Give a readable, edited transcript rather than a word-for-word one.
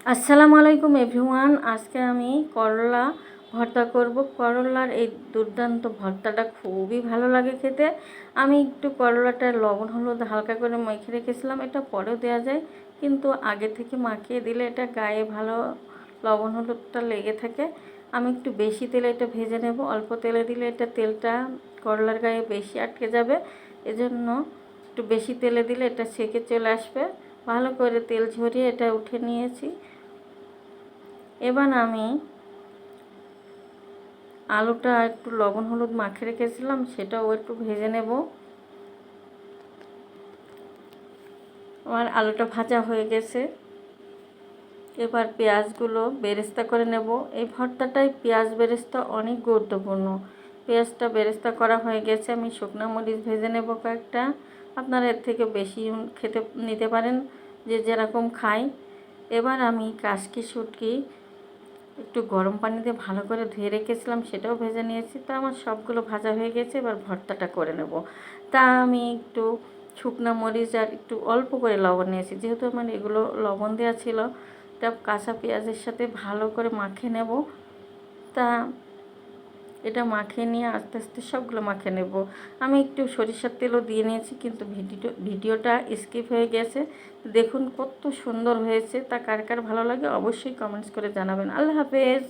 আসসালামু আলাইকুম এভরিওয়ান। আজকে আমি করলা ভর্তা করব। করলার এই দুর্দান্ত ভর্তাটা খুবই ভালো লাগে খেতে। আমি একটু করলাটা লবণ হলুদ হালকা করে মেখে রেখেছিলাম, এটা পরেও দেওয়া যায়, কিন্তু আগে থেকে মাখিয়ে দিলে এটা গায়ে ভালো লবণ হলুদটা লেগে থাকে। আমি একটু বেশি তেলে এটা ভেজে নেব। অল্প তেলে দিলে এটা তেলটা করলার গায়ে বেশি আটকে যাবে, এজন্য একটু বেশি তেলে দিলে এটা সেকে চলে আসবে। ভালো করে তেল ঝরিয়ে এটা উঠে নিয়েছি। এবার আমি আলুটা একটু লবণ হলুদ মাখিয়ে রেখেছিলাম, সেটাও একটু ভেজে নেব। আমার আলুটা ভাজা হয়ে গেছে। এবার পেঁয়াজগুলো বেরেস্তা করে নেব। এই ভর্তাটায় পেঁয়াজ বেরেস্তা অনেক গুরুত্বপূর্ণ। পেঁয়াজটা বেরেস্তা করা হয়ে গেছে। আমি শুকনো মরিচ ভেজে নেব কয়েকটা। আপনারা এর থেকে বেশি খেতে নিতে পারেন, যে যেরকম খায়। এবার আমি কাশকি শুটকি একটু গরম পানিতে ভালো করে ধুয়ে রেখেছিলাম, সেটাও ভেজে নিয়েছি। তা আমার সবগুলো ভাজা হয়ে গেছে। এবার ভর্তাটা করে নেব। তা আমি একটু শুকনো মরিচ আর একটু অল্প করে লবণ নিয়েছি, যেহেতু আমার এগুলো লবণ দেওয়া ছিল। তা কাঁচা পেঁয়াজের সাথে ভালো করে মাখিয়ে নেব। তা এটা মাখিয়ে নিয়ে আস্তে আস্তে সবগুলো মাখিয়ে নেব। আমি একটু সরিষার তেলও দিয়ে নিয়েছি, কিন্তু ভিডিওটা স্কিপ হয়ে গেছে। দেখুন কত সুন্দর হয়েছে। তা কার কার ভালো লাগে অবশ্যই কমেন্টস করে জানাবেন। আল্লাহ হাফেজ।